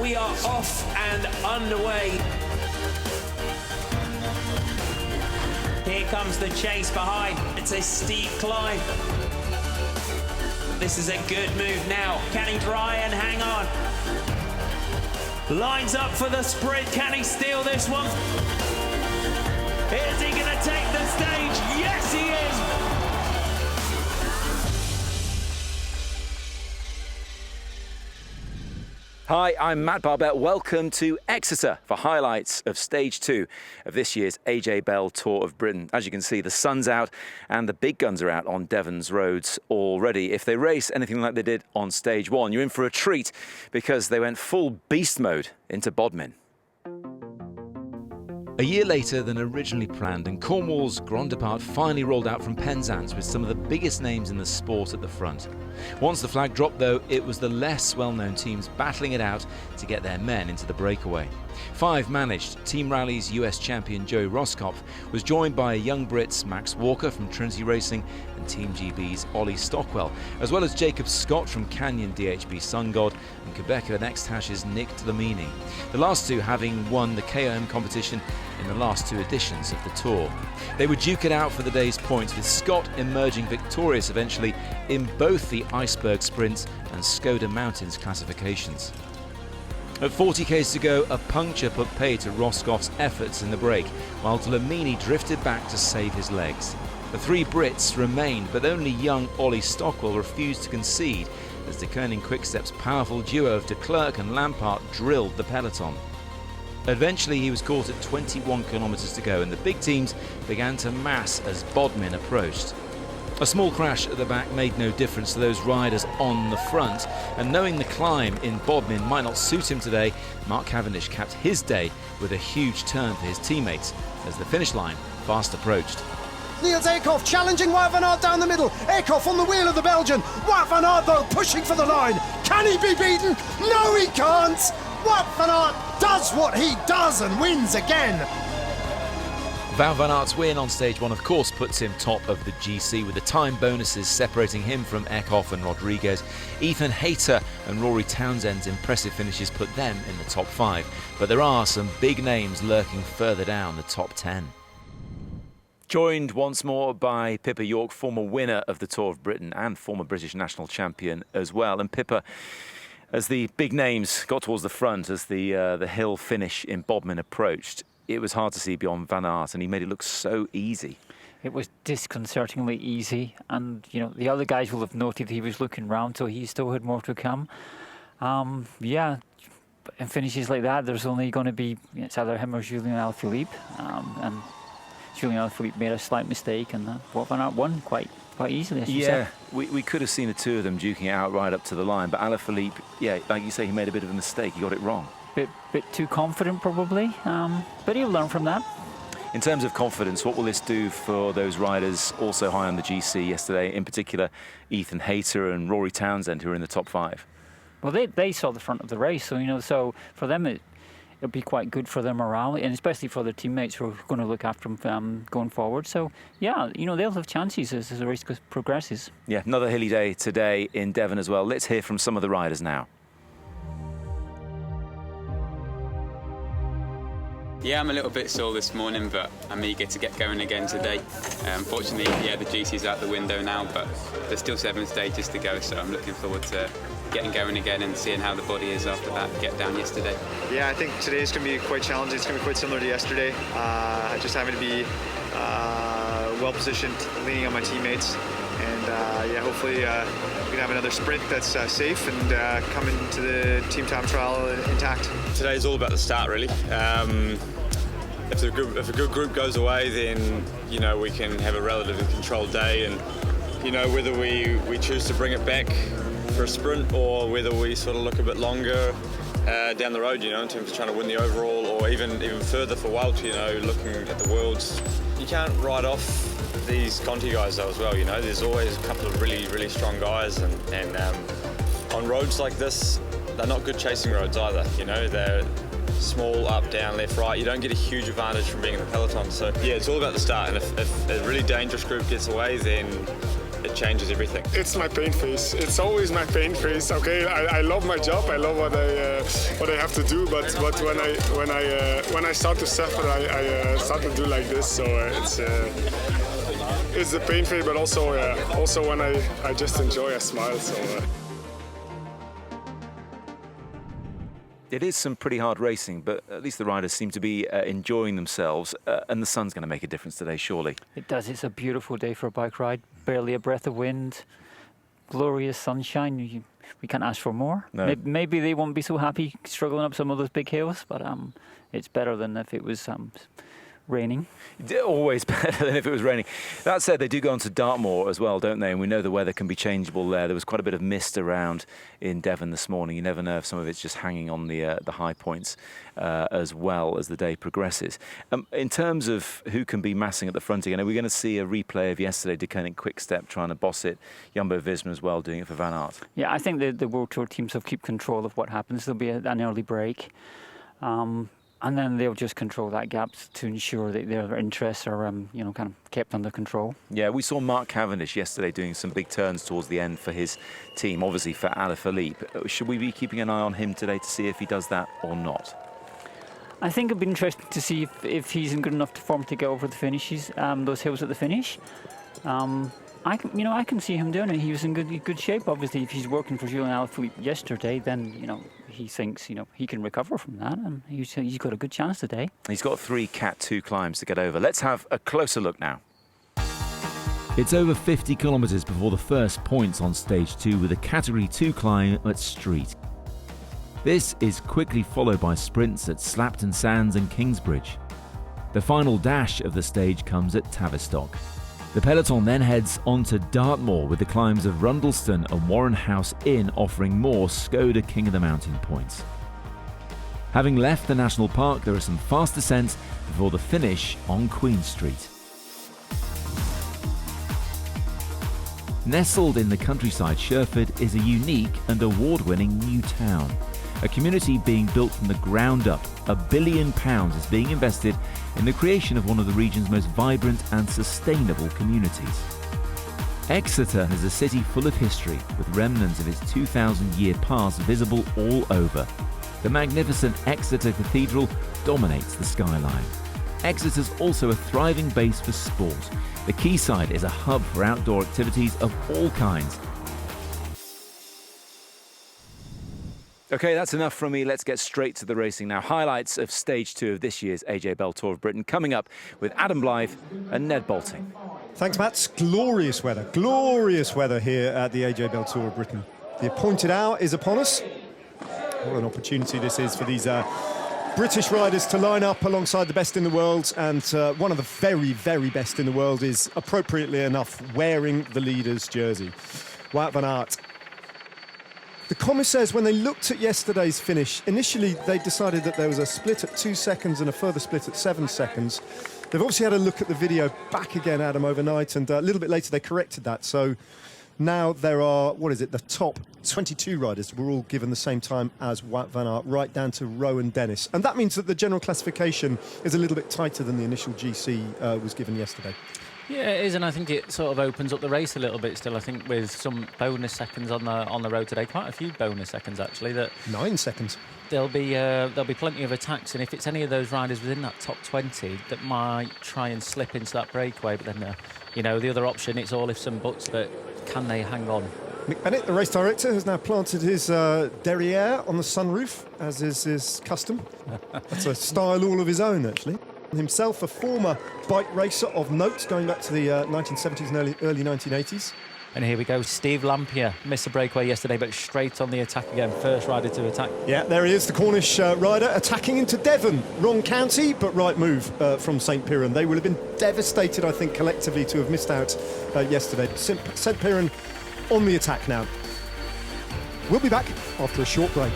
we are off and underway. Here comes the chase behind. It's a steep climb. This is a good move now. Can he try and hang on? Lines up for the sprint. Can he steal this one? Is he going to take the stage? Yes, he is. Hi, I'm Matt Barbett. Welcome to Exeter for highlights of Stage 2 of this year's AJ Bell Tour of Britain. As you can see, the sun's out and the big guns are out on Devon's roads already. If they race anything like they did on Stage 1, you're in for a treat because they went full beast mode into Bodmin. A year later than originally planned, and Cornwall's Grand Depart finally rolled out from Penzance with some of the biggest names in the sport at the front. Once the flag dropped, though, it was the less well-known teams battling it out to get their men into the breakaway. 5 managed. Team Rally's US champion Joe Rosskopf was joined by young Brits Max Walker from Trinity Racing and Team GB's Ollie Stockwell, as well as Jacob Scott from Canyon DHB Sun God and Quebecer Next Hash's Nick Dlamini. The last two having won the KOM competition in the last 2 editions of the Tour. They would duke it out for the day's points, with Scott emerging victorious eventually in both the Iceberg Sprints and Skoda Mountains classifications. At 40 k's to go, a puncture put pay to Rosskopf's efforts in the break, while Dlamini drifted back to save his legs. The 3 Brits remained, but only young Ollie Stockwell refused to concede as De Koning Quickstep's powerful duo of de Klerk and Lampart drilled the peloton. Eventually he was caught at 21 kilometres to go and the big teams began to mass as Bodmin approached. A small crash at the back made no difference to those riders on the front, and knowing the climb in Bodmin might not suit him today, Mark Cavendish capped his day with a huge turn for his teammates as the finish line fast approached. Niels Eekhoff challenging Wout van Aert down the middle. Eekhoff on the wheel of the Belgian. Wout van Aert though pushing for the line. Can he be beaten? No, he can't. Wout van Aert does what he does and wins again. Wout van Aert's win on Stage 1 of course puts him top of the GC, with the time bonuses separating him from Eekhoff and Rodriguez. Ethan Hayter and Rory Townsend's impressive finishes put them in the top 5, but there are some big names lurking further down the top 10. Joined once more by Pippa York, former winner of the Tour of Britain and former British national champion as well. And Pippa, as the big names got towards the front, as the hill finish in Bodmin approached, it was hard to see beyond Van Aert, and he made it look so easy. It was disconcertingly easy, and you know the other guys will have noted he was looking round, so he still had more to come. Yeah, in finishes like that, there's only going to be, it's either him or Julien Alaphilippe, and Julien Alaphilippe made a slight mistake, and Wout van Aert won quite easily, as you said. We could have seen the two of them duking it out right up to the line, but Alaphilippe, yeah, like you say, he made a bit of a mistake. He got it wrong. Bit too confident probably, but he'll learn from that. In terms of confidence, what will this do for those riders also high on the GC yesterday, in particular Ethan Hayter and Rory Townsend, who are in the top 5? Well, they saw the front of the race, so so for them it'll be quite good for their morale, and especially for their teammates who are going to look after them going forward. So yeah, they'll have chances as the race progresses. Yeah, another hilly day today in Devon as well. Let's hear from some of the riders now. Yeah, I'm a little bit sore this morning, but I'm eager to get going again today. Unfortunately, the GC's out the window now, but there's still 7 stages to go, so I'm looking forward to getting going again and seeing how the body is after that get down yesterday. Yeah, I think today's going to be quite challenging. It's going to be quite similar to yesterday. Just having to be well positioned, leaning on my teammates, and yeah, hopefully we can have another sprint that's safe and come into the team time trial intact. Today's all about the start, really. If a good group goes away, then we can have a relatively controlled day, and whether we choose to bring it back for a sprint or whether we sort of look a bit longer down the road, in terms of trying to win the overall, or even further for Wout, looking at the Worlds. You can't write off these Conti guys though as well, there's always a couple of really, really strong guys, and on roads like this, they're not good chasing roads either, they're small, up, down, left, right. You don't get a huge advantage from being in the peloton. So yeah, it's all about the start, and if a really dangerous group gets away, then it changes everything. It's my pain phase. It's always my pain phase. Okay, I love my job. I love what I have to do. But when I start to suffer, I start to do like this. So it's the pain phase, but also when I just enjoy, I smile. So. It is some pretty hard racing, but at least the riders seem to be enjoying themselves, and the sun's going to make a difference today, surely. It does. It's a beautiful day for a bike ride. Barely a breath of wind, glorious sunshine. We can't ask for more. No. Maybe they won't be so happy struggling up some of those big hills, but it's better than if it was raining. Always better than if it was raining. That said, they do go on to Dartmoor as well, don't they? And we know the weather can be changeable there. There was quite a bit of mist around in Devon this morning. You never know if some of it's just hanging on the high points as well as the day progresses. In terms of who can be massing at the front again, are we going to see a replay of yesterday, De Koning Quick-Step trying to boss it, Jumbo-Visma as well doing it for Van Aert? Yeah, I think the World Tour teams will keep control of what happens. There'll be an early break. And then they'll just control that gap to ensure that their interests are, kind of kept under control. Yeah, we saw Mark Cavendish yesterday doing some big turns towards the end for his team, obviously for Alaphilippe. Should we be keeping an eye on him today to see if he does that or not? I think it'd be interesting to see if he's in good enough form to get over the finishes, those hills at the finish. I can see him doing it. He was in good shape. Obviously, if he's working for Julian Alaphilippe yesterday, then he thinks he can recover from that, and he's got a good chance today. He's got 3 Cat 2 climbs to get over. Let's have a closer look now. It's over 50 kilometres before the first points on stage 2 with a Category 2 climb at Street. This is quickly followed by sprints at Slapton Sands and Kingsbridge. The final dash of the stage comes at Tavistock. The peloton then heads on to Dartmoor with the climbs of Rundleston and Warren House Inn offering more Skoda King of the Mountain points. Having left the national park, there are some fast descents before the finish on Queen Street. Nestled in the countryside, Sherford is a unique and award-winning new town. A community being built from the ground up. £1 billion is being invested in the creation of one of the region's most vibrant and sustainable communities. Exeter is a city full of history, with remnants of its 2,000-year past visible all over. The magnificent Exeter Cathedral dominates the skyline. Exeter's also a thriving base for sport. The quayside is a hub for outdoor activities of all kinds. OK, that's enough from me. Let's get straight to the racing now. Highlights of Stage 2 of this year's AJ Bell Tour of Britain coming up with Adam Blythe and Ned Bolting. Thanks, Matt. Glorious weather here at the AJ Bell Tour of Britain. The appointed hour is upon us. What an opportunity this is for these British riders to line up alongside the best in the world, and one of the very, very best in the world is, appropriately enough, wearing the leader's jersey. Wout van Aert. The commissaires, when they looked at yesterday's finish, initially they decided that there was a split at 2 seconds and a further split at 7 seconds. They've obviously had a look at the video back again, Adam, overnight, and a little bit later they corrected that. So now there are, the top 22 riders were all given the same time as Wout van Aert, right down to Rowan Dennis. And that means that the general classification is a little bit tighter than the initial GC was given yesterday. Yeah, it is, and I think it sort of opens up the race a little bit still. I think with some bonus seconds on the road today, quite a few bonus seconds actually. 9 seconds. There'll be plenty of attacks, and if it's any of those riders within that top 20 that might try and slip into that breakaway, but then the other option, it's all ifs and buts. But can they hang on? Mick Bennett, the race director, has now planted his derriere on the sunroof, as is his custom. That's a style all of his own, actually. Himself a former bike racer of note, going back to the 1970s and early 1980s. And here we go, Steve Lampier missed a breakaway yesterday, but straight on the attack again, first rider to attack. Yeah, there he is, the Cornish rider attacking into Devon. Wrong county, but right move from St Piran. They will have been devastated, I think, collectively to have missed out yesterday. St Piran on the attack now. We'll be back after a short break.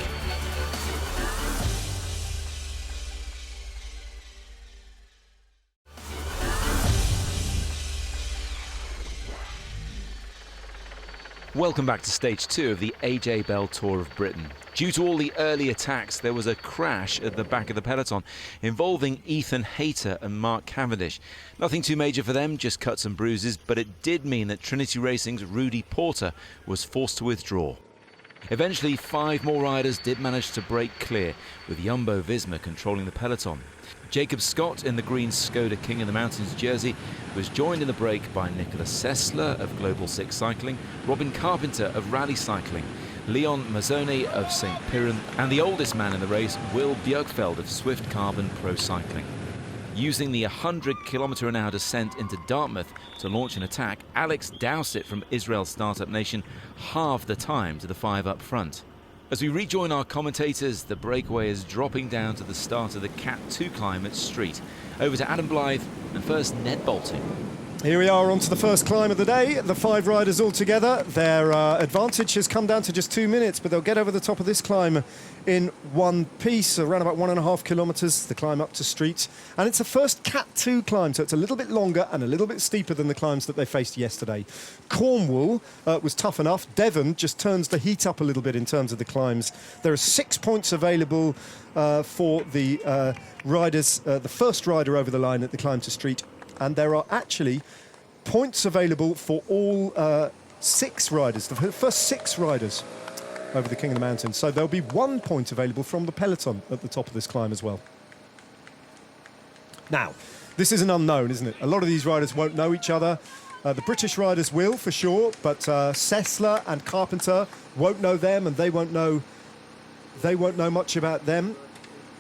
Welcome back to stage 2 of the AJ Bell Tour of Britain. Due to all the early attacks, there was a crash at the back of the peloton involving Ethan Hayter and Mark Cavendish. Nothing too major for them, just cuts and bruises, but it did mean that Trinity Racing's Rudy Porter was forced to withdraw. Eventually, 5 more riders did manage to break clear, with Jumbo Visma controlling the peloton. Jacob Scott in the green Skoda King of the Mountains jersey was joined in the break by Nicholas Sessler of Global 6 Cycling, Robin Carpenter of Rally Cycling, Leon Mazzoni of St. Piran, and the oldest man in the race, Will Bjergfeld of Swift Carbon Pro Cycling. Using the 100km/h descent into Dartmouth to launch an attack, Alex Dowsett from Israel Startup Nation halved the time to the 5 up front. As we rejoin our commentators, the breakaway is dropping down to the start of the Cat 2 climb at Street. Over to Adam Blythe and first Ned Bolting. Here we are on to the first climb of the day. The 5 riders all together. Their advantage has come down to just 2 minutes, but they'll get over the top of this climb in one piece, around about 1.5 kilometres, the climb up to Street. And it's a first Cat 2 climb, so it's a little bit longer and a little bit steeper than the climbs that they faced yesterday. Cornwall was tough enough. Devon just turns the heat up a little bit in terms of the climbs. There are 6 points available for the riders, the first rider over the line at the climb to Street. And there are actually points available for all 6 riders, the first 6 riders over the King of the Mountains. So there'll be 1 point available from the peloton at the top of this climb as well. Now, this is an unknown, isn't it? A lot of these riders won't know each other. The British riders will, for sure, but Sessler and Carpenter won't know them, and they won't know much about them.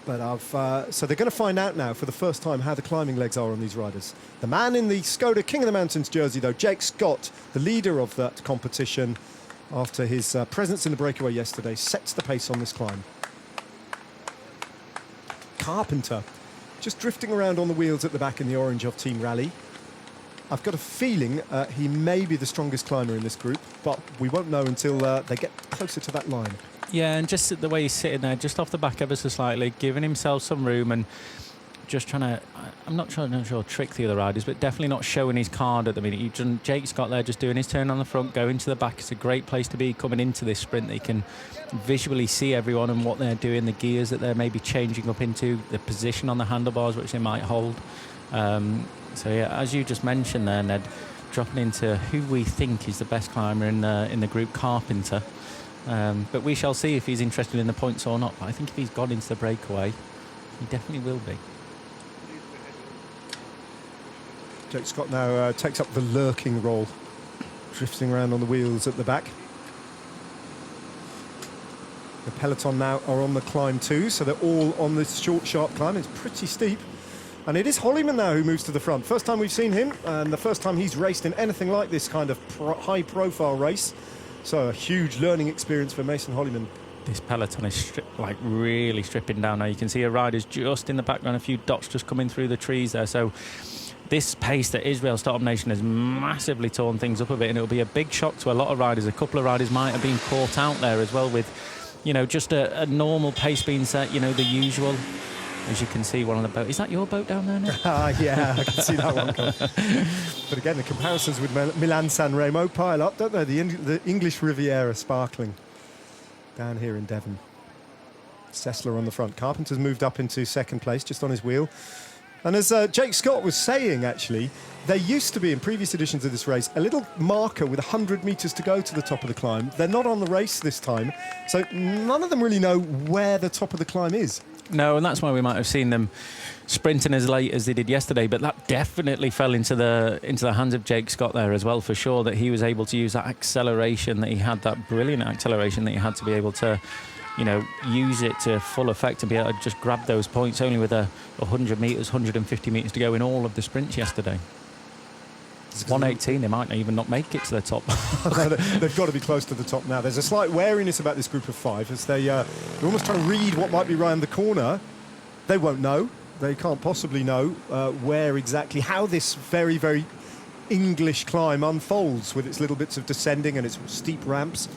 But so they're going to find out now for the first time how the climbing legs are on these riders. The man in the Skoda King of the Mountains jersey, though, Jake Scott, the leader of that competition, after his presence in the breakaway yesterday, sets the pace on this climb. Carpenter, just drifting around on the wheels at the back in the orange of Team Rally. I've got a feeling he may be the strongest climber in this group, but we won't know until they get closer to that line. Yeah, and just the way he's sitting there, just off the back ever so slightly, giving himself some room and just trying to, I'm not trying to trick the other riders, but definitely not showing his card at the minute. Jake Scott there just doing his turn on the front, going to the back. It's a great place to be coming into this sprint. They can visually see everyone and what they're doing, the gears that they're maybe changing up into, the position on the handlebars which they might hold. So yeah, as you just mentioned there, Ned, dropping into who we think is the best climber in the group, Carpenter. But we shall see if he's interested in the points or not. But I think if he's gone into the breakaway, he definitely will be. Jake Scott now takes up the lurking role, drifting around on the wheels at the back. The peloton now are on the climb too, so they're all on this short, sharp climb. It's pretty steep. And it is Hollyman now who moves to the front. First time we've seen him, and the first time he's raced in anything like this kind of high-profile race. So a huge learning experience for Mason Hollyman. This peloton is really stripping down now. You can see a rider's just in the background, a few dots just coming through the trees there. So this pace that Israel Startup Nation has massively torn things up a bit, and it'll be a big shock to a lot of riders. A couple of riders might have been caught out there as well with, just a normal pace being set, the usual. As you can see, one on the boat. Is that your boat down there now? Yeah, I can see that one coming. But again, the comparisons with Milan-San Remo pile up, don't they? The English Riviera sparkling down here in Devon. Sessler on the front. Carpenter's moved up into second place, just on his wheel. And as Jake Scott was saying, actually, there used to be, in previous editions of this race, a little marker with 100 metres to go to the top of the climb. They're not on the race this time, so none of them really know where the top of the climb is. No, and that's why we might have seen them sprinting as late as they did yesterday, but that definitely fell into the hands of Jake Scott there as well, for sure, that he was able to use that acceleration that he had, that brilliant acceleration that he had to be able to, use it to full effect and be able to just grab those points only with 100 metres, 150 metres to go in all of the sprints yesterday. 118, they might even not make it to the top. They've got to be close to the top now. There's a slight wariness about this group of 5 as they're almost trying to read what might be round the corner. They won't know. They can't possibly know how this very, very English climb unfolds with its little bits of descending and its steep ramps.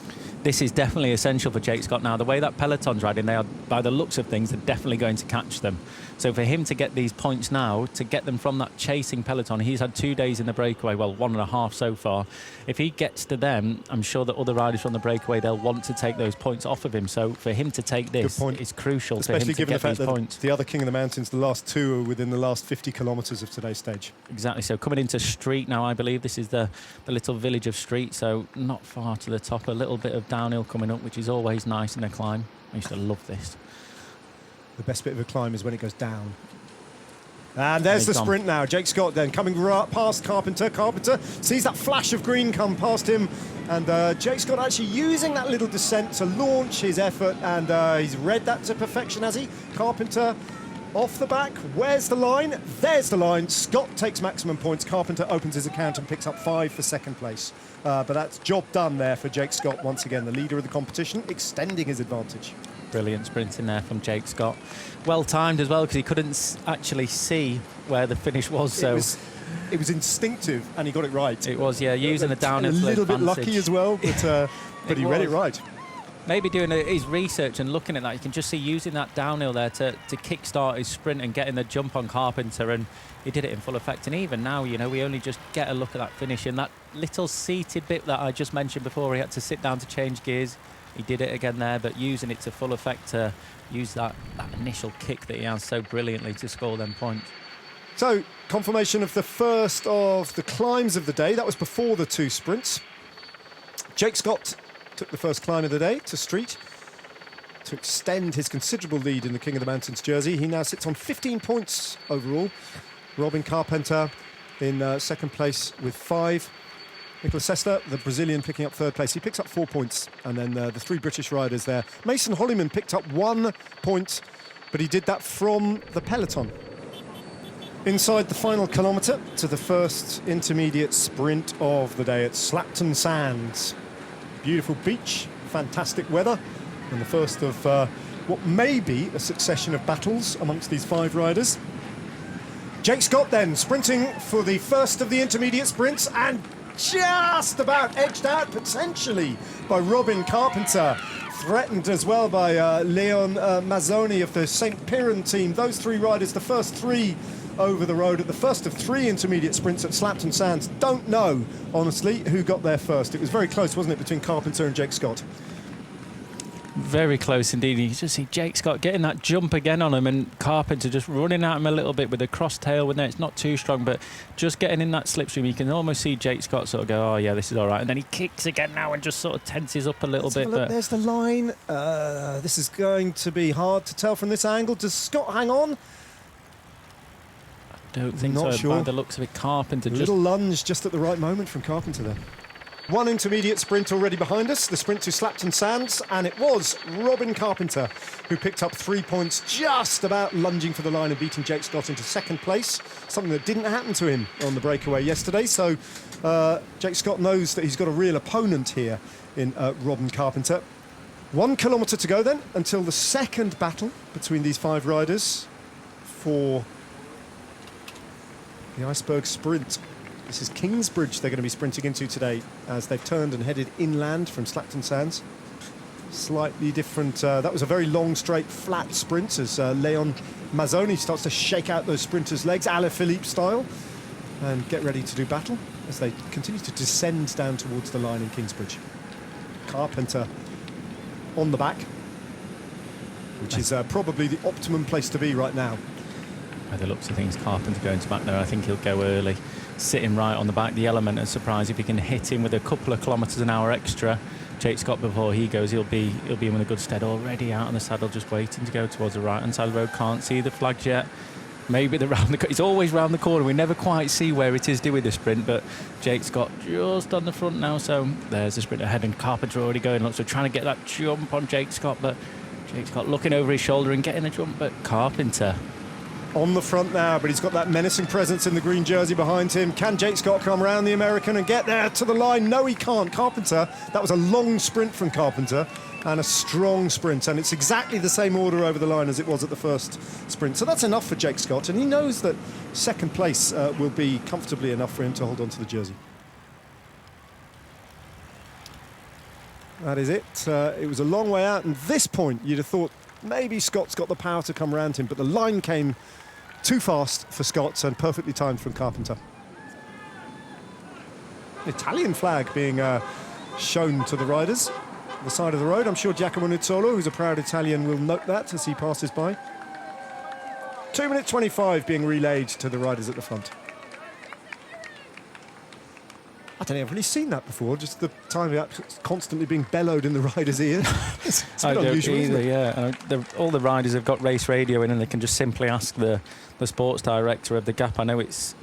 this is definitely essential for Jake Scott now. The way that peloton's riding, they are, by the looks of things, they're definitely going to catch them. So for him to get these points now, to get them from that chasing peloton, he's had 2 days in the breakaway, well, 1.5 so far. If he gets to them, I'm sure that other riders from the breakaway, they'll want to take those points off of him. So for him to take this is crucial for him to get these points. Especially given the fact that the other King of the Mountains, the last 2 are within the last 50 kilometres of today's stage. Exactly. So coming into Street now, I believe this is the little village of Street, so not far to the top. A little bit of downhill coming up, which is always nice in a climb. I used to love this. The best bit of a climb is when it goes down. And there's the sprint now. Jake Scott then coming right past Carpenter. Carpenter sees that flash of green come past him. And Jake Scott actually using that little descent to launch his effort. And he's read that to perfection, has he? Carpenter off the back. Where's the line? There's the line. Scott takes maximum points. Carpenter opens his account and picks up 5 for second place. But that's job done there for Jake Scott once again, the leader of the competition, extending his advantage. Brilliant sprinting there from Jake Scott. Well timed as well, because he couldn't actually see where the finish was. So it was instinctive, and he got it right. It was, yeah, using the downhill. A little bit lucky as well, but he read it right. Maybe doing his research and looking at that, you can just see using that downhill there to kickstart his sprint and getting the jump on Carpenter, and he did it in full effect. And even now, you know, we only just get a look at that finish, and that little seated bit that I just mentioned before, he had to sit down to change gears. He did it again there, but using it to full effect to use that initial kick that he has so brilliantly to score them points. So, confirmation of the first of the climbs of the day. That was before the 2 sprints. Jake Scott took the first climb of the day to Street to extend his considerable lead in the King of the Mountains jersey. He now sits on 15 points overall. Robin Carpenter in second place with 5. Nicolas Sesta, the Brazilian, picking up 3rd place. He picks up 4 points. And then the 3 British riders there. Mason Holliman picked up 1 point, but he did that from the peloton. Inside the final kilometre to the first intermediate sprint of the day at Slapton Sands. Beautiful beach, fantastic weather, and the first of what may be a succession of battles amongst these 5 riders. Jake Scott then sprinting for the first of the intermediate sprints, and just about edged out potentially by Robin Carpenter, threatened as well by Leon Mazzoni of the St. Piran team. Those 3 riders, the first 3 over the road at the first of 3 intermediate sprints at Slapton Sands. Don't know, honestly, who got there first. It was very close, wasn't it, between Carpenter and Jake Scott? Very close indeed. You just see Jake Scott getting that jump again on him, and Carpenter just running at him a little bit with a cross tail when it's not too strong, but just getting in that slipstream. You can almost see Jake Scott sort of go, oh yeah, this is all right, and then he kicks again now and just sort of tenses up a little bit. But there's the line. This is going to be hard to tell from this angle. Does Scott hang on? Don't think Not so. sure. By the looks of it, Carpenter just... Little lunge just at the right moment from Carpenter there. 1 intermediate sprint already behind us, the sprint to Slapton Sands, and it was Robin Carpenter who picked up 3 points, just about lunging for the line and beating Jake Scott into second place, something that didn't happen to him on the breakaway yesterday. So Jake Scott knows that he's got a real opponent here in Robin Carpenter. 1 kilometre to go then until the second battle between these 5 riders for the Iceberg Sprint. This is Kingsbridge they're going to be sprinting into today as they've turned and headed inland from Slapton Sands. Slightly different. That was a very long, straight, flat sprint as Leon Mazzoni starts to shake out those sprinters' legs, Alaphilippe style, and get ready to do battle as they continue to descend down towards the line in Kingsbridge. Carpenter on the back, which is probably the optimum place to be right now. By the looks of things, Carpenter going to back there. I think he'll go early, sitting right on the back. The element of surprise, if he can hit him with a couple of kilometres an hour extra, Jake Scott, before he goes, he'll be in a good stead. Already out on the saddle, just waiting to go towards the right hand side of the road. Can't see the flags yet. Maybe the round the. It's always round the corner. We never quite see where it is doing the sprint, but Jake Scott just on the front now. So there's the sprint ahead, and Carpenter already going. Looks like trying to get that jump on Jake Scott, but Jake Scott looking over his shoulder and getting the jump, but Carpenter on the front now, but he's got that menacing presence in the green jersey behind him. Can Jake Scott come round the American and get there to the line? No, he can't. Carpenter, that was a long sprint from Carpenter and a strong sprint, and it's exactly the same order over the line as it was at the first sprint. So that's enough for Jake Scott, and he knows that second place will be comfortably enough for him to hold on to the jersey. That is it. It was a long way out, and this point you'd have thought maybe Scott's got the power to come around him, but the line came too fast for Scott and perfectly timed from Carpenter. Italian flag being shown to the riders on the side of the road. I'm sure Giacomo Nizzolo, who's a proud Italian, will note that as he passes by. 2 minutes 25 being relayed to the riders at the front. I don't think I've really seen that before, just the time of it constantly being bellowed in the rider's ear. It's a bit unusual, isn't it? Yeah. All the riders have got race radio in, and they can just simply ask the sports director of the gap. I know it's,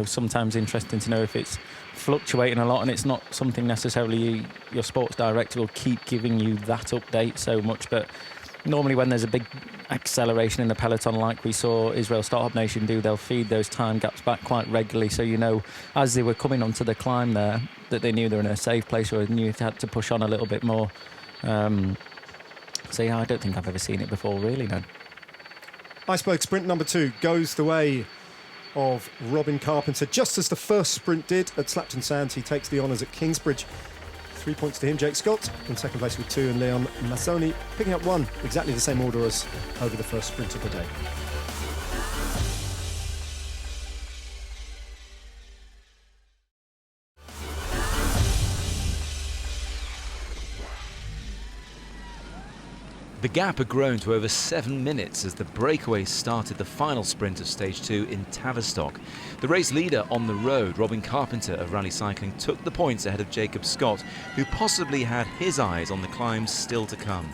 sometimes interesting to know if it's fluctuating a lot, and it's not something necessarily your sports director will keep giving you that update so much, but normally when there's a big acceleration in the peloton like we saw Israel Startup Nation do, they'll feed those time gaps back quite regularly, so as they were coming onto the climb there, that they knew they were in a safe place, or knew they had to push on a little bit more. So yeah, I don't think I've ever seen it before, really, no. Iceberg sprint number 2 goes the way of Robin Carpenter, just as the first sprint did at Slapton Sands. He takes the honours at Kingsbridge. 3 points to him. Jake Scott in second place with 2, and Leon Massoni picking up 1, exactly the same order as over the first sprint of the day. The gap had grown to over 7 minutes as the breakaways started the final sprint of Stage 2 in Tavistock. The race leader on the road, Robin Carpenter of Rally Cycling, took the points ahead of Jacob Scott, who possibly had his eyes on the climbs still to come.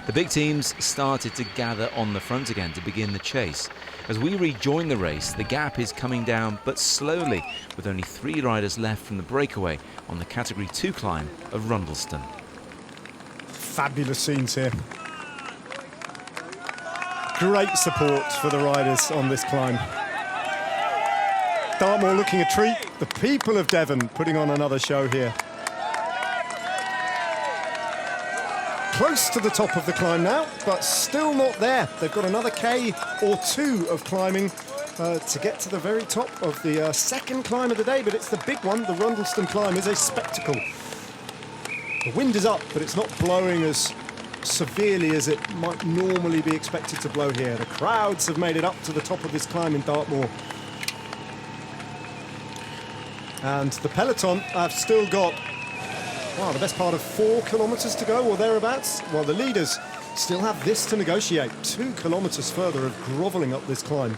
The big teams started to gather on the front again to begin the chase. As we rejoin the race, the gap is coming down, but slowly, with only 3 riders left from the breakaway on the Category 2 climb of Rundleston. Fabulous scenes here. Great support for the riders on this climb. Dartmoor looking a treat. The people of Devon putting on another show here. Close to the top of the climb now, but still not there. They've got another K or 2 of climbing to get to the very top of the second climb of the day, but it's the big one. The Rundleston climb is a spectacle. The wind is up, but it's not blowing as severely as it might normally be expected to blow here. The crowds have made it up to the top of this climb in Dartmoor. And the peloton have still got, the best part of 4 kilometres to go or thereabouts. Well, the leaders still have this to negotiate. 2 kilometres further of grovelling up this climb.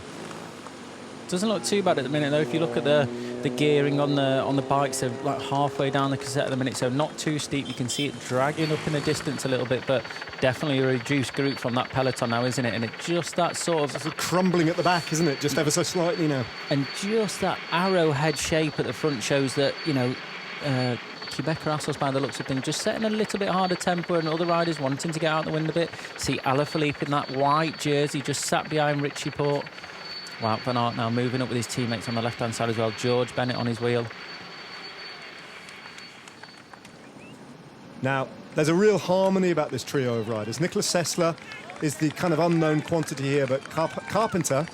Doesn't look too bad at the minute, though. If you look at the gearing on the bikes, they're like halfway down the cassette at the minute, so not too steep. You can see it dragging up in the distance a little bit, but definitely a reduced group from that peloton now, isn't it? And it just that sort of crumbling at the back, isn't it? Just ever so slightly now. And just that arrowhead shape at the front shows that, Quebecer Assos, by the looks of things, just setting a little bit harder tempo, and other riders wanting to get out the wind a bit. See Alaphilippe in that white jersey, just sat behind Richie Port. Wout van Aert now moving up with his teammates on the left-hand side as well. George Bennett on his wheel. Now, there's a real harmony about this trio of riders. Nicholas Sessler is the kind of unknown quantity here, but Carpenter,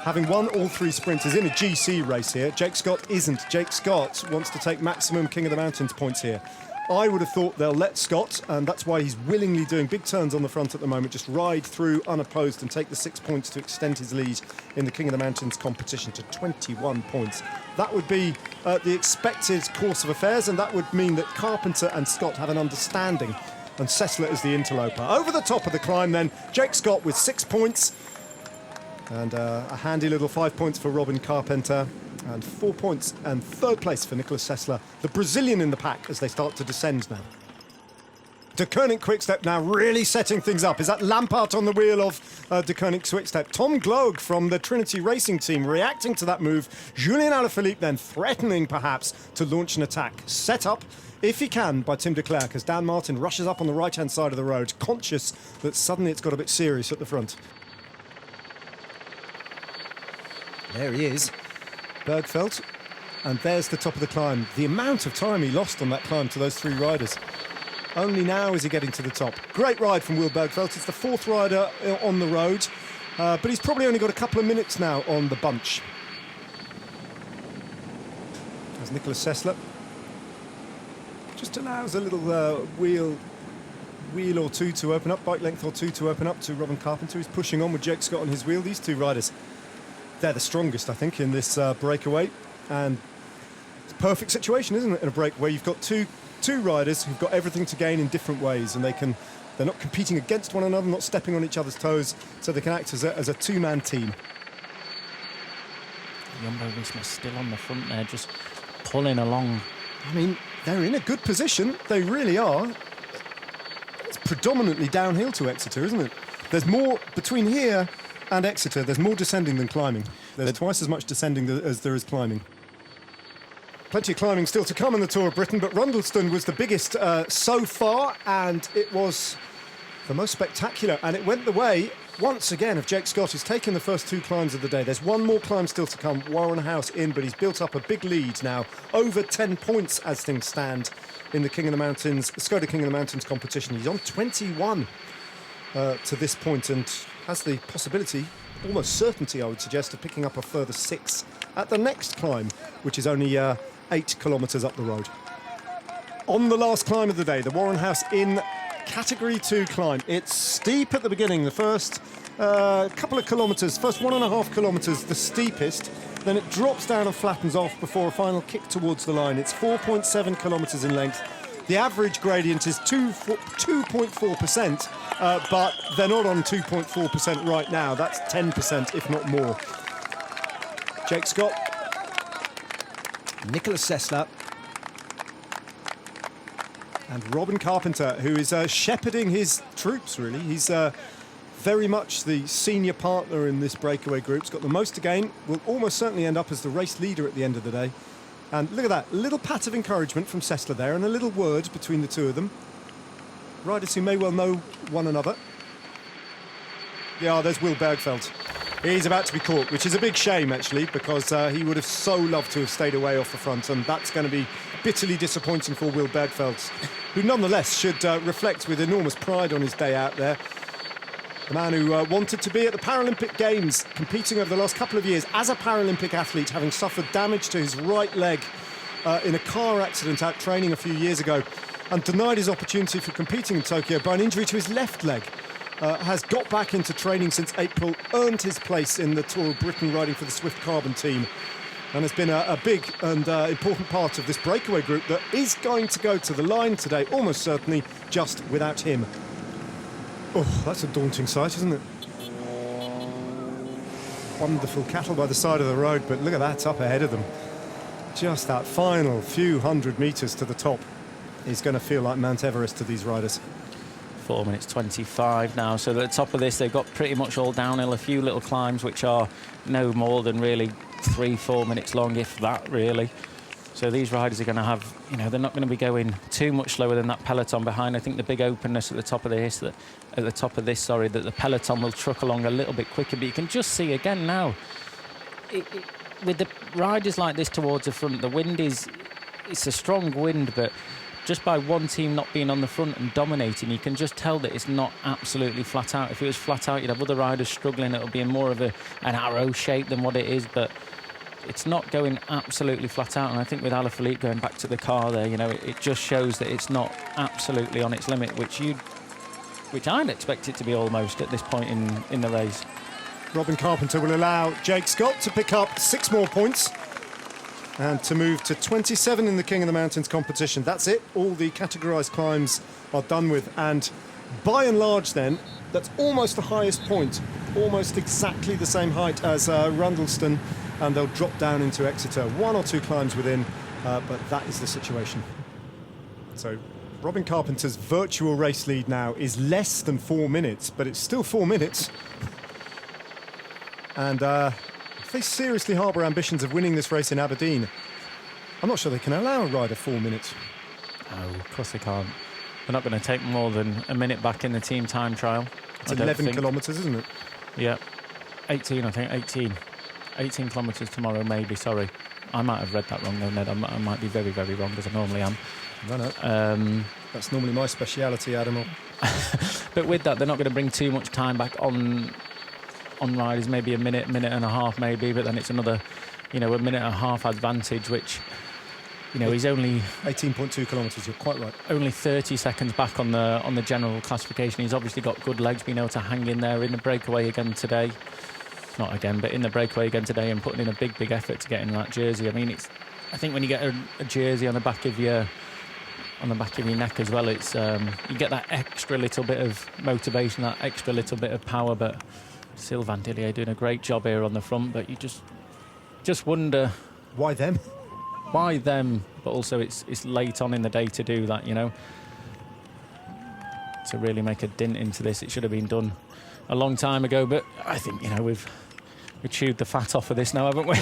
having won all 3 sprints, is in a GC race here. Jake Scott isn't. Jake Scott wants to take maximum King of the Mountains points here. I would have thought they'll let Scott, and that's why he's willingly doing big turns on the front at the moment, just ride through unopposed and take the 6 points to extend his lead in the King of the Mountains competition to 21 points. That would be the expected course of affairs, and that would mean that Carpenter and Scott have an understanding, and Sessler is the interloper. Over the top of the climb then, Jake Scott with 6 points, and a handy little 5 points for Robin Carpenter. And 4 points and 3rd place for Nicholas Sessler, the Brazilian in the pack as they start to descend now. De Koning Quickstep now really setting things up. Is that Lampart on the wheel of De Koning Quickstep? Tom Gloag from the Trinity Racing team reacting to that move. Julien Alaphilippe then threatening perhaps to launch an attack. Set up, if he can, by Tim de Klerk as Dan Martin rushes up on the right-hand side of the road, conscious that suddenly it's got a bit serious at the front. There he is. Bergfeldt, and there's the top of the climb. The amount of time he lost on that climb to those 3 riders. Only now is he getting to the top. Great ride from Will Bergfeldt. It's the 4th rider on the road, but he's probably only got a couple of minutes now on the bunch. There's Nicholas Sessler. Just allows a little wheel wheel or two to open up, bike length or two to open up to Robin Carpenter, who's pushing on with Jake Scott on his wheel. These two riders, they're the strongest, I think, in this breakaway. And it's a perfect situation, isn't it, in a breakaway? You've got two riders who've got everything to gain in different ways, and they're not competing against one another, not stepping on each other's toes, so they can act as a two-man team. Jumbo-Visma still on the front there, just pulling along. I mean, they're in a good position. They really are. It's predominantly downhill to Exeter, isn't it? There's more between here and Exeter. There's more descending than climbing. There's twice as much descending as there is climbing. Plenty of climbing still to come in the Tour of Britain, but Rundleston was the biggest so far, and it was the most spectacular. And it went the way, once again, of Jake Scott, who's taken the first two climbs of the day. There's one more climb still to come, Warren House in, but he's built up a big lead now, over 10 points as things stand in the King of the Mountains, Skoda King of the Mountains competition. He's on 21 to this point, and has the possibility, almost certainty I would suggest, of picking up a further 6 at the next climb, which is only 8 kilometres up the road. On the last climb of the day, the Warren House in Category 2 climb. It's steep at the beginning, the first couple of kilometres, first 1.5 kilometres, the steepest. Then it drops down and flattens off before a final kick towards the line. It's 4.7 kilometres in length. The average gradient is 2.4%, but they're not on 2.4% right now. That's 10%, if not more. Jake Scott, Nicholas Sessler, and Robin Carpenter, who is shepherding his troops, really. He's very much the senior partner in this breakaway group. He's got the most to gain, will almost certainly end up as the race leader at the end of the day. And look at that, little pat of encouragement from Sessler there, and a little word between the two of them. Riders who may well know one another. Yeah, there's Will Bergfeldt. He's about to be caught, which is a big shame, actually, because he would have so loved to have stayed away off the front, and that's going to be bitterly disappointing for Will Bergfeldt, who nonetheless should reflect with enormous pride on his day out there. The man who wanted to be at the Paralympic Games, competing over the last couple of years as a Paralympic athlete, having suffered damage to his right leg in a car accident out training a few years ago, and denied his opportunity for competing in Tokyo by an injury to his left leg. Has got back into training since April, earned his place in the Tour of Britain riding for the Swift Carbon team, and has been a big and important part of this breakaway group that is going to go to the line today, almost certainly just without him. Oh, that's a daunting sight, isn't it? Wonderful cattle by the side of the road, but look at that up ahead of them. Just that final few hundred metres to the top is going to feel like Mount Everest to these riders. 4 minutes 25 now, so at the top of this they've got pretty much all downhill, a few little climbs which are no more than really 3-4 minutes long, if that really. So these riders are going to have, they're not going to be going too much slower than that peloton behind. I think the big openness at the top of this, that the peloton will truck along a little bit quicker, but you can just see again now, with the riders like this towards the front, the wind it's a strong wind, but just by one team not being on the front and dominating, you can just tell that it's not absolutely flat out. If it was flat out, you'd have other riders struggling. It'll be in more of an arrow shape than what it is, but it's not going absolutely flat out. And I think with Alaphilippe going back to the car there, it just shows that it's not absolutely on its limit, which I'd expect it to be almost at this point in the race. Robin Carpenter will allow Jake Scott to pick up 6 more points and to move to 27 in the King of the Mountains competition. That's it. All the categorised climbs are done with. And by and large then, that's almost the highest point, almost exactly the same height as Rundleston, and they'll drop down into Exeter. 1 or 2 climbs within, but that is the situation. So Robin Carpenter's virtual race lead now is less than 4 minutes, but it's still 4 minutes. And if they seriously harbour ambitions of winning this race in Aberdeen, I'm not sure they can allow a rider 4 minutes. Oh, of course they can't. They're not going to take more than a minute back in the team time trial. It's 11 kilometres, isn't it? Yeah. 18, I think. 18 kilometres tomorrow, maybe. Sorry. I might have read that wrong, though, Ned. I might be very, very wrong, as I normally am. No. That's normally my speciality, Adam. But with that, they're not going to bring too much time back on riders, maybe a minute and a half, maybe, but then it's another, a minute and a half advantage, which you know, he's only 18.2 kilometres. You're quite right. only 30 seconds back on the general classification. He's obviously got good legs, being able to hang in there in the breakaway again today. Not again, but in the breakaway again today, and putting in a big effort to get in that jersey. I mean, I think when you get a jersey on the back of your neck as well, it's you get that extra little bit of motivation, that extra little bit of power. But Sylvain Dillier doing a great job here on the front, but you just wonder why them. Why them? But also it's late on in the day to do that, you know. To really make a dint into this, it should have been done a long time ago. But I think, you know, we've chewed the fat off of this now, haven't we?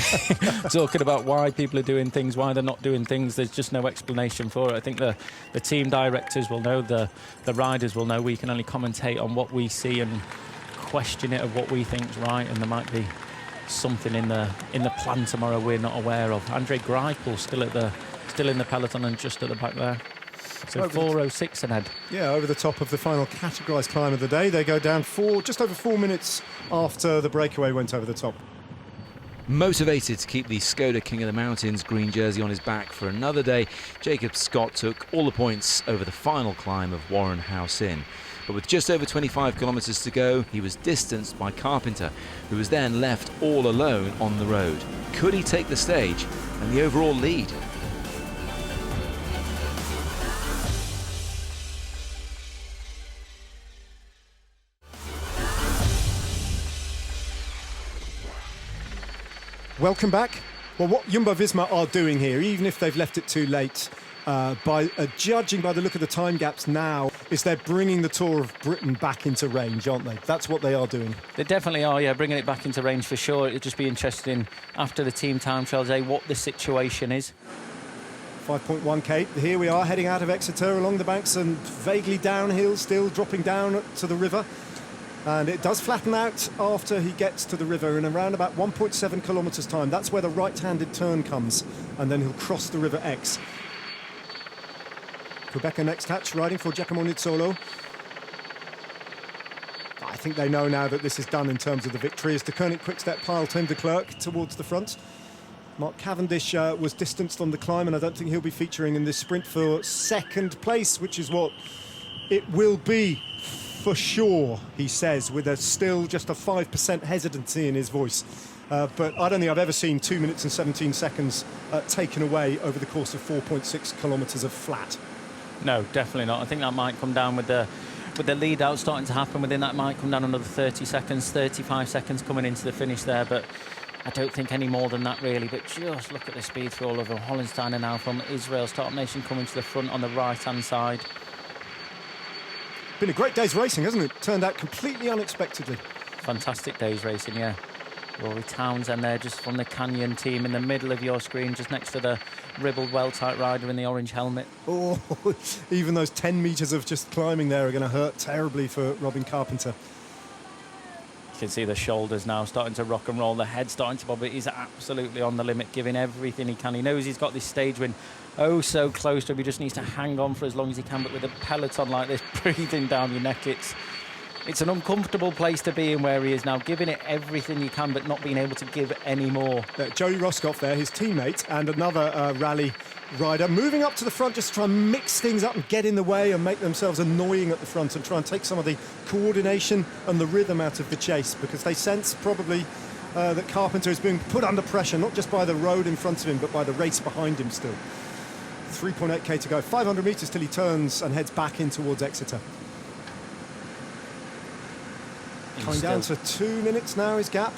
Talking about why people are doing things, why they're not doing things. There's just no explanation for it. I think the team directors will know, the riders will know. We can only commentate on what we see and question it of what we think's right, and there might be something in the plan tomorrow we're not aware of. Andre Greipel still in the peloton and just at the back there. So 4:06 ahead. Yeah, over the top of the final categorised climb of the day. They go down just over 4 minutes after the breakaway went over the top. Motivated to keep the Skoda King of the Mountains green jersey on his back for another day, Jacob Scott took all the points over the final climb of Warren House Inn. But with just over 25 kilometres to go, he was distanced by Carpenter, who was then left all alone on the road. Could he take the stage and the overall lead? Welcome back. Well, what Jumbo-Visma are doing here, even if they've left it too late, judging by the look of the time gaps now, is they're bringing the Tour of Britain back into range, aren't they? That's what they are doing. They definitely are, yeah, bringing it back into range for sure. It'll just be interesting after the team time trials day what the situation is. 5.1k. Here we are heading out of Exeter along the banks and vaguely downhill, still dropping down to the river. And it does flatten out after he gets to the river in around about 1.7 kilometres time. That's where the right-handed turn comes, and then he'll cross the River Exe. Quebecer next hatch, riding for Giacomo Nizzolo. I think they know now that this is done in terms of the victory, as De Koning Quickstep pile Tim de Klerk towards the front. Mark Cavendish was distanced on the climb, and I don't think he'll be featuring in this sprint for second place, which is what it will be for sure, he says, with still just a 5% hesitancy in his voice. But I don't think I've ever seen 2 minutes and 17 seconds taken away over the course of 4.6 kilometres of flat. No, definitely not. I think that might come down with the lead out starting to happen. Within that might come down another 30 seconds, 35 seconds coming into the finish there. But I don't think any more than that, really. But just look at the speed through all of them. Hollensteiner now from Israel Startup Nation coming to the front on the right-hand side. Been a great day's racing, hasn't it? Turned out completely unexpectedly. Fantastic day's racing, yeah. Rory Townsend there, just from the Canyon team in the middle of your screen, just next to the ribbled well-tight rider in the orange helmet. Oh, even those 10 metres of just climbing there are going to hurt terribly for Robin Carpenter. You can see the shoulders now starting to rock and roll, the head starting to bob. He's absolutely on the limit, giving everything he can. He knows he's got this stage win so close to him. He just needs to hang on for as long as he can. But with a peloton like this breathing down your neck, it's an uncomfortable place to be in where he is now, giving it everything you can, but not being able to give any more. Joey Roscoff there, his teammate, and another rally rider, moving up to the front just to try and mix things up and get in the way and make themselves annoying at the front and try and take some of the coordination and the rhythm out of the chase, because they sense probably that Carpenter is being put under pressure, not just by the road in front of him, but by the race behind him still. 3.8k to go, 500 metres till he turns and heads back in towards Exeter. Coming down to 2 minutes now, his gap.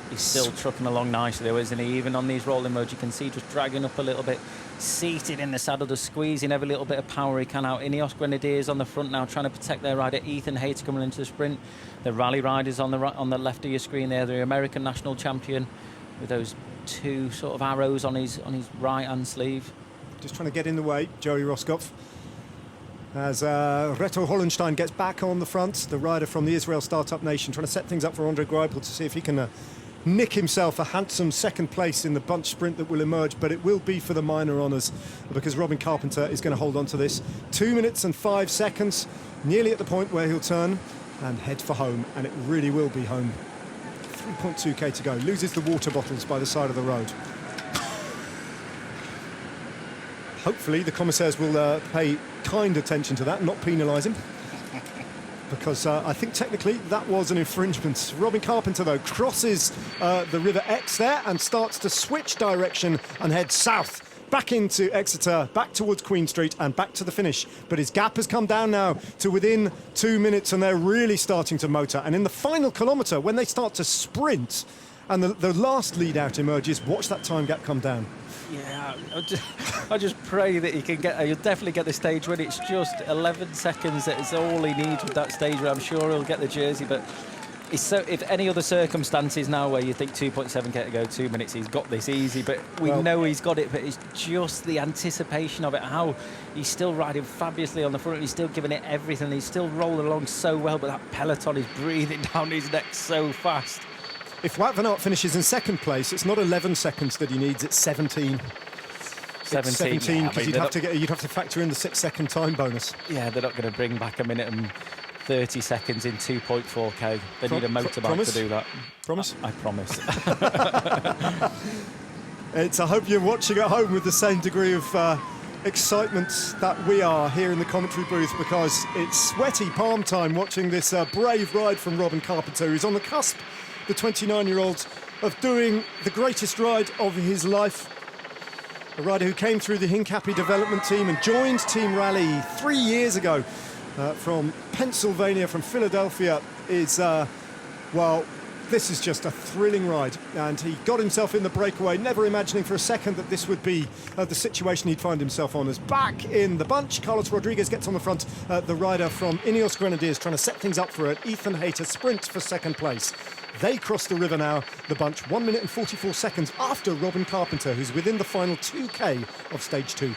He's still trucking along nicely though, isn't he? Even on these rolling modes, you can see just dragging up a little bit, seated in the saddle, just squeezing every little bit of power he can out. Ineos Grenadiers on the front now, trying to protect their rider. Ethan Hayter coming into the sprint. The rally riders on the right, on the left of your screen there, the American national champion with those two sort of arrows on his right-hand sleeve. Just trying to get in the way, Joey Roscoff. As Reto Hollenstein gets back on the front, the rider from the Israel Startup Nation, trying to set things up for Andre Greipel to see if he can nick himself a handsome second place in the bunch sprint that will emerge, but it will be for the minor honours because Robin Carpenter is going to hold on to this. 2 minutes and 5 seconds, nearly at the point where he'll turn and head for home, and it really will be home. 3.2k to go, loses the water bottles by the side of the road. Hopefully the commissaires will pay kind attention to that and not penalise him. Because I think technically that was an infringement. Robin Carpenter, though, crosses the River Exe there and starts to switch direction and head south. Back into Exeter, back towards Queen Street and back to the finish. But his gap has come down now to within 2 minutes and they're really starting to motor. And in the final kilometre, when they start to sprint and the last lead out emerges, watch that time gap come down. Yeah, I just pray that he can get. He'll definitely get the stage win. It's just 11 seconds. That is all he needs with that stage win. I'm sure he'll get the jersey, but it's so. If any other circumstances now where you think 2.7k to go, 2 minutes, he's got this easy. But we know he's got it. But it's just the anticipation of it. How he's still riding fabulously on the front. He's still giving it everything. He's still rolling along so well. But that peloton is breathing down his neck so fast. If Wout van Aert finishes in second place, it's not 11 seconds that he needs, it's 17. 17, because you'd have to factor in the 6-second time bonus. Yeah, they're not going to bring back a minute and 30 seconds in 2.4k. They need a motorbike to do that. Promise? I promise. I hope you're watching at home with the same degree of excitement that we are here in the commentary booth, because it's sweaty palm time watching this brave ride from Robin Carpenter, who's on the cusp, the 29-year-old, of doing the greatest ride of his life. A rider who came through the Hincapie development team and joined Team Rally 3 years ago from Pennsylvania, from Philadelphia, is, well, this is just a thrilling ride. And he got himself in the breakaway, never imagining for a second that this would be the situation he'd find himself on. As back in the bunch, Carlos Rodriguez gets on the front, the rider from Ineos Grenadiers, trying to set things up for an Ethan Hayter sprint for second place. They cross the river now, the bunch, 1 minute and 44 seconds after Robin Carpenter, who's within the final 2k of stage 2.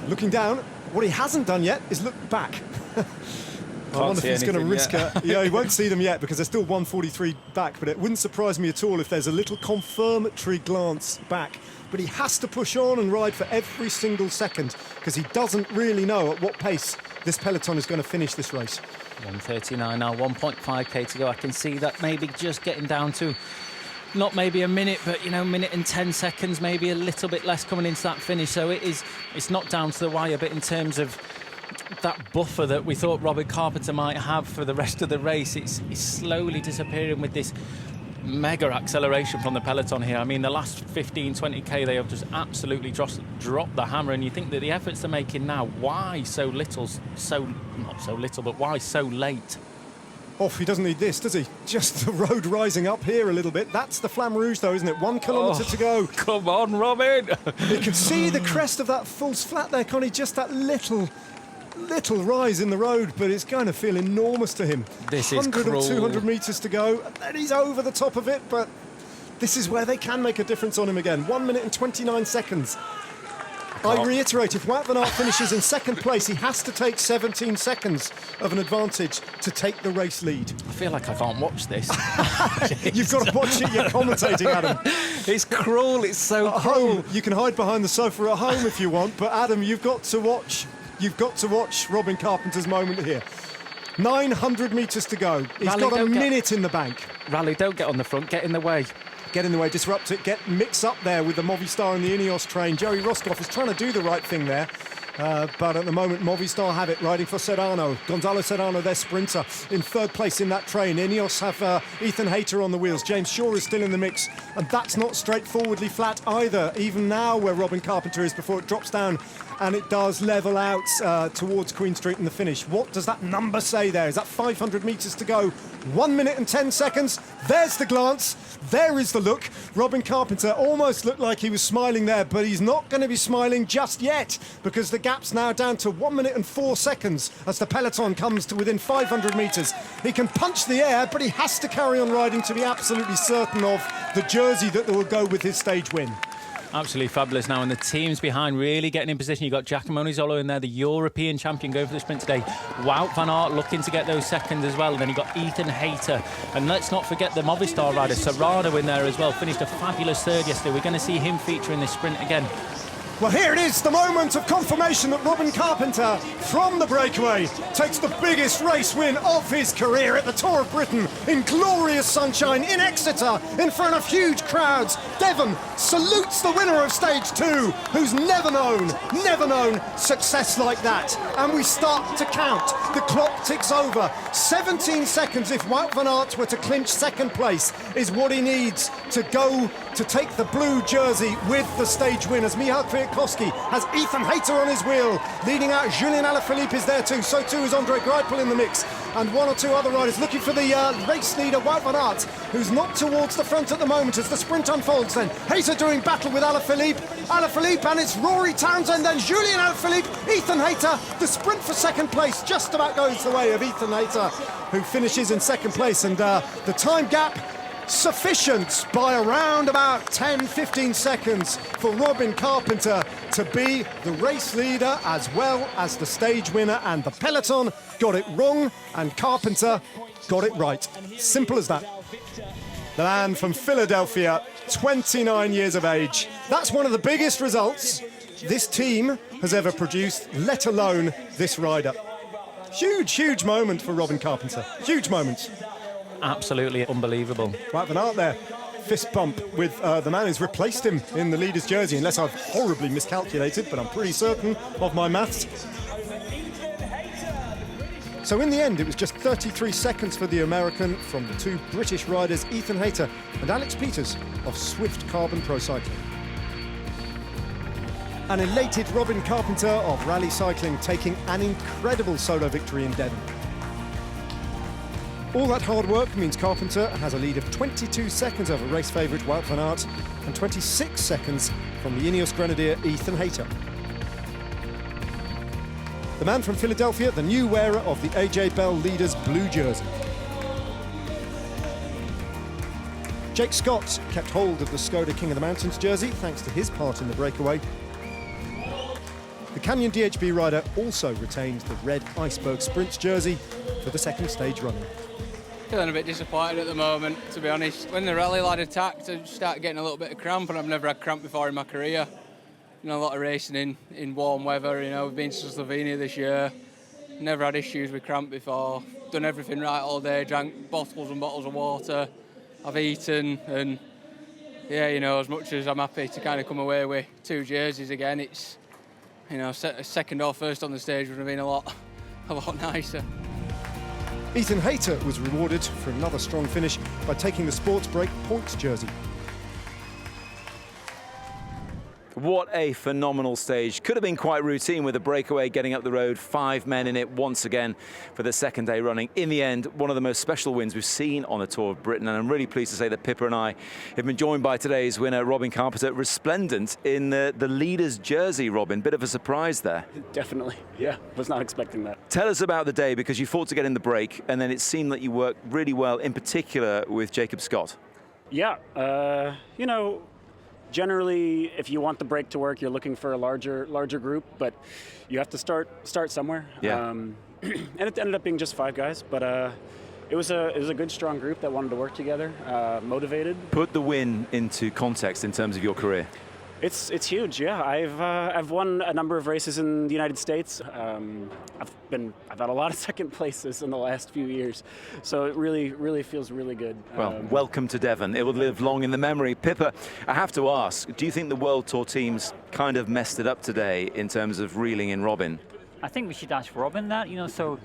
Looking down, what he hasn't done yet is look back. I wonder if he's going to risk it. Yeah, he won't see them yet because they're still 143 back, but it wouldn't surprise me at all if there's a little confirmatory glance back. But he has to push on and ride for every single second because he doesn't really know at what pace this peloton is going to finish this race. 1:39 now, 1.5k to go. I can see that maybe just getting down to not maybe a minute, but, you know, minute and 10 seconds, maybe a little bit less coming into that finish. So it's not down to the wire, but in terms of that buffer that we thought Robin Carpenter might have for the rest of the race, it's slowly disappearing with this mega acceleration from the peloton here. I mean, the last 15-20k they have just absolutely dropped the hammer, and you think that the efforts they're making now, why so little, not so little, but why so late? Off, he doesn't need this, does he? Just the road rising up here a little bit. That's the Flamme Rouge, though, isn't it? 1 kilometre to go. Come on, Robin! You can see the crest of that false flat there, can't he? Just that little rise in the road, but it's going to feel enormous to him. This is cruel. 100 or 200 metres to go, and then he's over the top of it, but this is where they can make a difference on him again. 1 minute and 29 seconds. I reiterate, if Wout van Aert finishes in second place, he has to take 17 seconds of an advantage to take the race lead. I feel like I can't watch this. You've got to watch it, you're commentating, Adam. It's cruel, it's so at cruel. Home, you can hide behind the sofa at home if you want, but Adam, you've got to watch Robin Carpenter's moment here. 900 metres to go. He's Rally, got a minute in the bank. Rally, don't get on the front, get in the way. Get in the way, disrupt it, get mixed up there with the Movistar and the Ineos train. Joey Roscoff is trying to do the right thing there. But at the moment, Movistar have it, riding for Serrano. Gonzalo Serrano, their sprinter, in third place in that train. Ineos have Ethan Hayter on the wheels. James Shaw is still in the mix. And that's not straightforwardly flat either, even now where Robin Carpenter is, before it drops down and it does level out towards Queen Street in the finish. What does that number say there? Is that 500 metres to go? 1 minute and 10 seconds. There's the glance. There is the look. Robin Carpenter almost looked like he was smiling there, but he's not going to be smiling just yet because the gap's now down to 1 minute and 4 seconds as the peloton comes to within 500 metres. He can punch the air, but he has to carry on riding to be absolutely certain of the jersey that will go with his stage win. Absolutely fabulous now, and the teams behind really getting in position. You've got Giacomo Nizzolo in there, the European champion, going for the sprint today. Wout van Aert looking to get those seconds as well. And then you've got Ethan Hayter. And let's not forget the Movistar rider, Serrano, in there as well. Finished a fabulous third yesterday. We're going to see him feature in this sprint again. Well, here it is, the moment of confirmation that Robin Carpenter, from the breakaway, takes the biggest race win of his career at the Tour of Britain in glorious sunshine in Exeter in front of huge crowds. Devon salutes the winner of stage 2, who's never known success like that. And we start to count. The clock ticks over. 17 seconds if Wout van Aert were to clinch second place is what he needs to go to take the blue jersey with the stage winners. Michał Kwiatkowski has Ethan Hayter on his wheel. Leading out, Julian Alaphilippe is there too. So too is Andre Greipel in the mix. And one or two other riders looking for the race leader, Wout van Aert, who's not towards the front at the moment as the sprint unfolds then. Hayter doing battle with Alaphilippe, and it's Rory Townsend, then Julian Alaphilippe, Ethan Hayter. The sprint for second place just about goes the way of Ethan Hayter, who finishes in second place. And the time gap sufficient by around about 10-15 seconds for Robin Carpenter to be the race leader as well as the stage winner, and the peloton got it wrong and Carpenter got it right. Simple as that. The man from Philadelphia, 29 years of age. That's one of the biggest results this team has ever produced, let alone this rider. Huge moment for Robin Carpenter. Huge moment. Absolutely unbelievable. Wout van Aert there, fist bump with the man who's replaced him in the leader's jersey, unless I've horribly miscalculated, but I'm pretty certain of my maths. So in the end, it was just 33 seconds for the American from the two British riders, Ethan Hayter and Alex Peters of Swift Carbon Pro Cycling. An elated Robin Carpenter of Rally Cycling taking an incredible solo victory in Devon. All that hard work means Carpenter has a lead of 22 seconds over race favourite Wout van Aert and 26 seconds from the Ineos Grenadier Ethan Hayter. The man from Philadelphia, the new wearer of the AJ Bell leader's blue jersey. Jake Scott kept hold of the Skoda King of the Mountains jersey thanks to his part in the breakaway. The Canyon DHB rider also retained the red Iceberg Sprints jersey for the second stage running. Feeling a bit disappointed at the moment, to be honest. When the rally lad attacked, I started getting a little bit of cramp, and I've never had cramp before in my career. You know, a lot of racing in warm weather. You know, we've been to Slovenia this year. Never had issues with cramp before. Done everything right all day. Drank bottles and bottles of water. I've eaten, and yeah, you know, as much as I'm happy to kind of come away with two jerseys again, it's, you know, second or first on the stage would have been a lot nicer. Ethan Hayter was rewarded for another strong finish by taking the Sports Break points jersey. What a phenomenal stage. Could have been quite routine with a breakaway getting up the road, 5 men in it once again for the second day running. In the end, one of the most special wins we've seen on the Tour of Britain, and I'm really pleased to say that Pippa and I have been joined by today's winner, Robin Carpenter, resplendent in the leader's jersey. Robin, bit of a surprise there. Definitely, yeah, was not expecting that. Tell us about the day, because you fought to get in the break, and then it seemed that you worked really well, in particular with Jacob Scott. Yeah, you know, generally, if you want the break to work, you're looking for a larger group, but you have to start somewhere. Yeah. And it ended up being just 5 guys, but it was a good, strong group that wanted to work together, motivated. Put the win into context in terms of your career. It's huge, yeah. I've won a number of races in the United States. I've had a lot of second places in the last few years, so it really feels really good. Well, welcome to Devon. It will live long in the memory. Pippa, I have to ask, do you think the World Tour teams kind of messed it up today in terms of reeling in Robin? I think we should ask Robin that, you know, so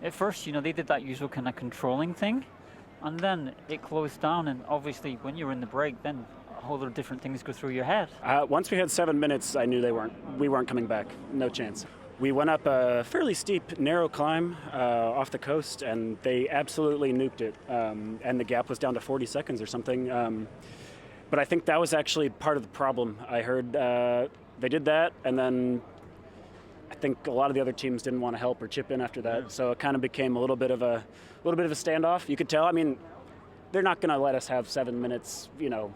at first, you know, they did that usual kind of controlling thing, and then it closed down, and obviously when you're in the break, then a whole lot of different things go through your head. Once we had 7 minutes, I knew we weren't coming back. No chance. We went up a fairly steep, narrow climb off the coast, and they absolutely nuked it. And the gap was down to 40 seconds or something. But I think that was actually part of the problem. I heard they did that, and then I think a lot of the other teams didn't want to help or chip in after that. Yeah. So it kind of became a little bit of a standoff. You could tell. I mean, they're not going to let us have 7 minutes, you know,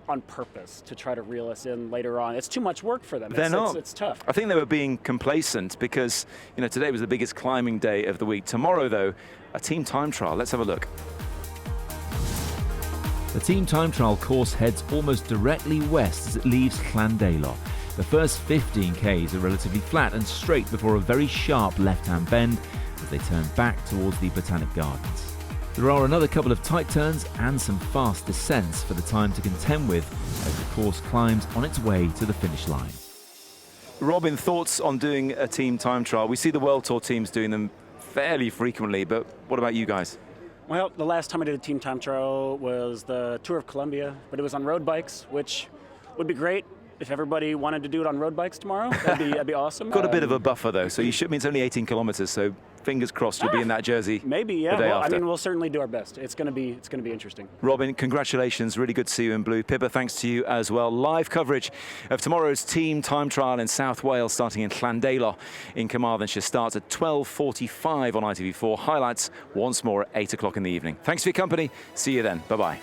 on purpose to try to reel us in later on. It's too much work for them. It's tough. I think they were being complacent because, you know, today was the biggest climbing day of the week. Tomorrow, though, a team time trial. Let's have a look. The team time trial course heads almost directly west as it leaves Llandilo. The first 15 Ks are relatively flat and straight before a very sharp left-hand bend as they turn back towards the Botanic Gardens. There are another couple of tight turns and some fast descents for the time to contend with as the course climbs on its way to the finish line. Robin, thoughts on doing a team time trial? We see the World Tour teams doing them fairly frequently, but what about you guys? Well, the last time I did a team time trial was the Tour of Colombia, but it was on road bikes, which would be great if everybody wanted to do it on road bikes tomorrow. That'd be awesome. Got a bit of a buffer though, so you should mean it's only 18 kilometers, so fingers crossed you'll be in that jersey. Maybe, yeah. The day Well, after. I mean, we'll certainly do our best. It's going to be interesting. Robin, congratulations. Really good to see you in blue. Pippa, thanks to you as well. Live coverage of tomorrow's team time trial in South Wales, starting in Llandelo in Carmarthenshire, starts at 12:45 on ITV4. Highlights once more at 8 o'clock in the evening. Thanks for your company. See you then. Bye-bye.